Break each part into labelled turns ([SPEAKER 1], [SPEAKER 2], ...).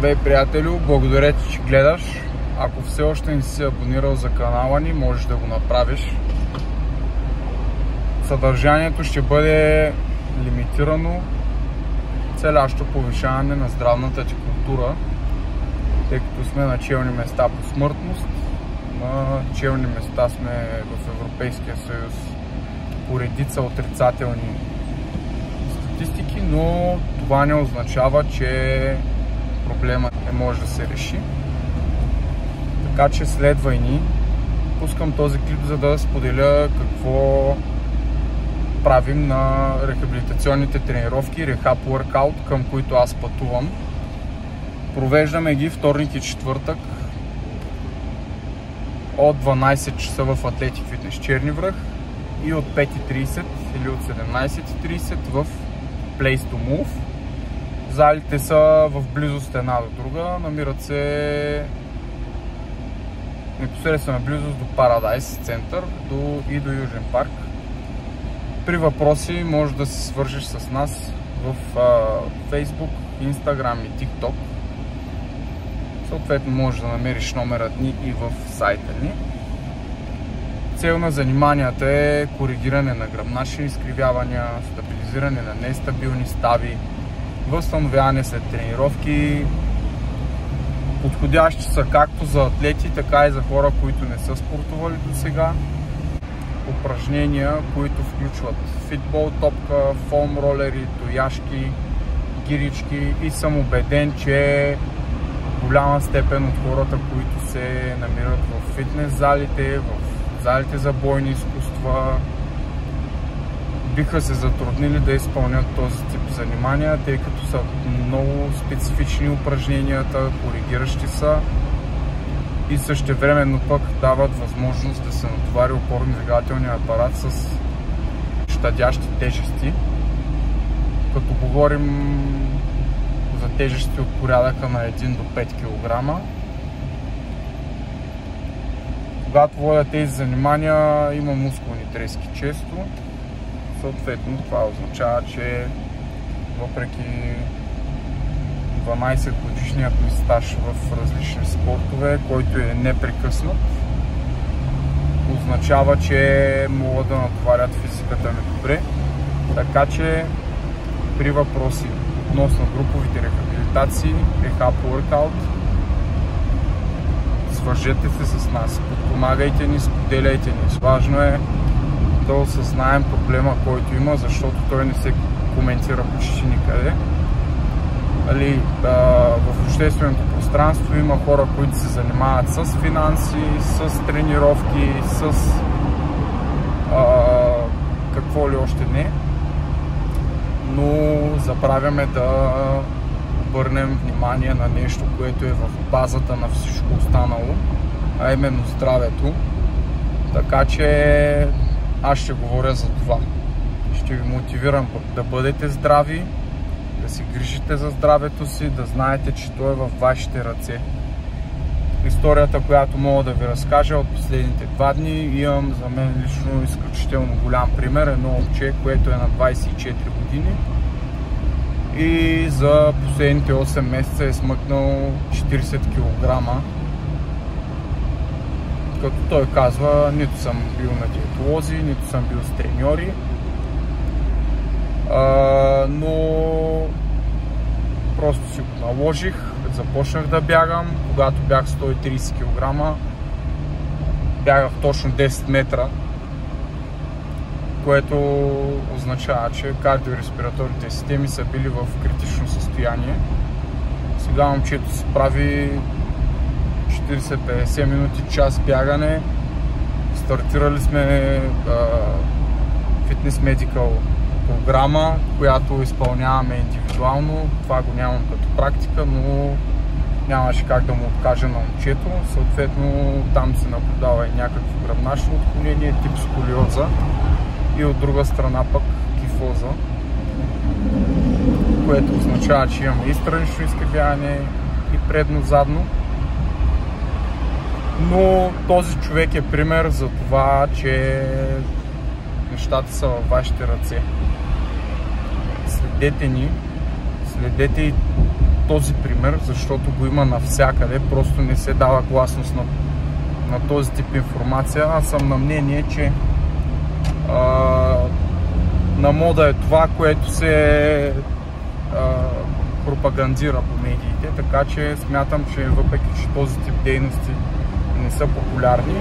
[SPEAKER 1] Здравей, приятелю! Благодаря ти, че гледаш. Ако все още не си абонирал за канала ни, можеш да го направиш. Съдържанието ще бъде лимитирано, целящо повишаване на здравната ти култура, тъй като сме на челни места по смъртност. На челни места сме в Европейския съюз по редица отрицателни статистики, но това не означава, че проблемът не може да се реши. Така че следвай ни. Пускам този клип, за да споделя какво правим на рехабилитационните тренировки, Rehab Workout, към които аз пътувам. Провеждаме ги вторник и четвъртък от 12 часа в Атлетик Фитнес Черни връх и от 5:30 или от 17:30 в Place to Move. Залите са в близост една до друга, намират се непосредствена близост до Paradise център и до Южен парк. При въпроси може да се свържеш с нас в Facebook, Instagram и TikTok. Съответно можеш да намериш номерът ни и в сайта ни. Цел на заниманията е коригиране на гръбначни изкривявания, стабилизиране на нестабилни стави, възстановяване след тренировки. Подходящи са както за атлети, така и за хора, които не са спортували до сега. Упражнения, които включват фитбол, топка, фоум ролери, тояшки, гирички, и съм убеден, че голяма степен от хората, които се намират в фитнес залите, в залите за бойни изкуства, биха се затруднили да изпълнят този тип занимания, тъй като са много специфични упражненията, коригиращи са и същевременно пък дават възможност да се натовари опорно-двигателния апарат с щадящи тежести. Като говорим за тежести от порядъка на 1 до 5 кг. Когато водя тези занимания, има мускулни трески често. Съответно това означава, че въпреки 12 годишният ми стаж в различни спортове, който е непрекъснат, означава, че мога да натоварят физиката ми добре. Така че при въпроси относно груповите рехабилитации, Rehab Workout, свържете се с нас, подпомагайте ни, споделяйте ни. Важно е да осъзнаем проблема, който има, защото той не се коментира почти никъде. В общественото пространство има хора, които се занимават с финанси, с тренировки, с какво ли още не, но забравяме да обърнем внимание на нещо, което е в базата на всичко останало, а именно здравето. Така че аз ще говоря за това. Ще ви мотивирам да бъдете здрави, да си грижите за здравето си, да знаете, че то е във вашите ръце. Историята, която мога да ви разкажа от последните 2 дни, имам за мен лично изключително голям пример. Едно момче, което е на 24 години и за последните 8 месеца е смъкнал 40 кг. Като той казва, нито съм бил на диетолози, нито съм бил с треньори, но просто си го наложих. Започнах да бягам, когато бях 130 кг, бягах точно 10 метра, което означава, че кардиореспираторните системи са били в критично състояние. Сега момчето се прави 40-50 минути, час бягане. Стартирали сме фитнес медикал програма, която изпълняваме индивидуално. Това го нямам като практика, но нямаше как да му откажа на момчето. Съответно там се наблюдава и някакво гръбначно отклонение, тип сколиоза, и от друга страна пък кифоза, което означава, че имаме и странично изкривяване, и предно-задно. Но този човек е пример за това, че нещата са във вашите ръце. Следете ни, следете и този пример, защото го има навсякъде, просто не се дава гласност на този тип информация. Аз съм на мнение, че на мода е това, което се пропагандира по медиите, така че смятам, че въпреки че този тип дейности не са популярни,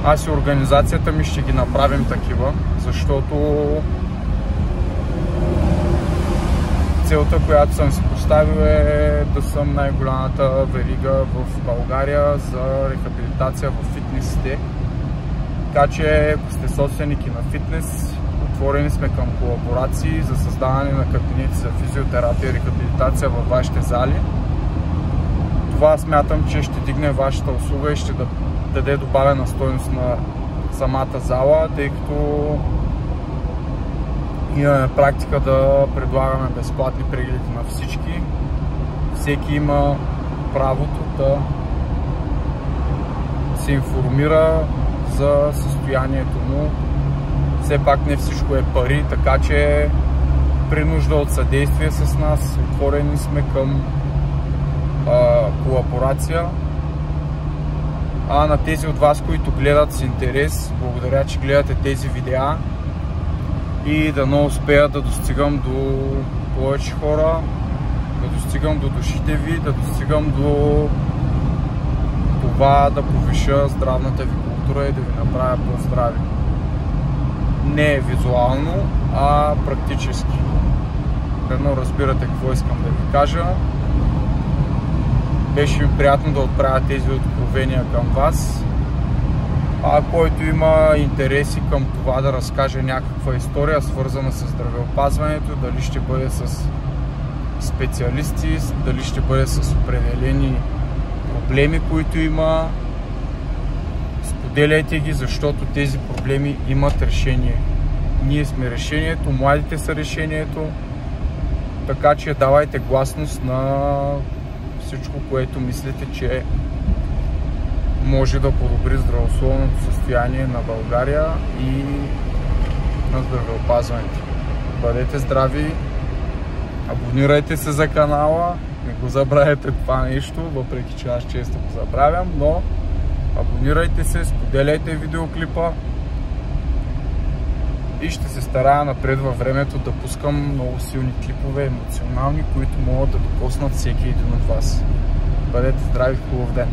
[SPEAKER 1] аз и организацията ми ще ги направим такива, защото целта, която съм си поставил, е да съм най-голямата верига в България за рехабилитация в фитнесите. Така че, ако сте собственики на фитнес, отворени сме към колаборации за създаване на кабинети за физиотерапия и рехабилитация във вашите зали. Това смятам, че ще дигне вашата услуга и ще даде добавена стойност на самата зала, тъй като имаме практика да предлагаме безплатни прегледи на всички. Всеки има правото да се информира за състоянието му. Все пак не всичко е пари, така че при нужда от съдействие с нас отворени сме към колаборация. А на тези от вас, които гледат с интерес, благодаря, че гледате тези видеа и дано успея да достигам до повече хора, да достигам до душите ви, да достигам до това да повиша здравната ви култура и да ви направя по-здрави. Не визуално, а практически. Едно разбирате какво искам да ви кажа. Беше ми приятно да отправя тези откровения към вас. А който има интереси към това да разкаже някаква история, свързана с здравеопазването, дали ще бъде с специалисти, дали ще бъде с определени проблеми, които има, споделяйте ги, защото тези проблеми имат решение. Ние сме решението, младите са решението, така че давайте гласност на всичко, което мислите, че може да подобри здравословното състояние на България и на здравеопазването. Бъдете здрави, абонирайте се за канала, не го забравяйте това нещо, въпреки че аз често го забравям, но абонирайте се, споделяйте видеоклипа и ще се старая напред във времето да пускам много силни клипове, емоционални, които могат да докоснат всеки един от вас. Бъдете здрави, хубав ден!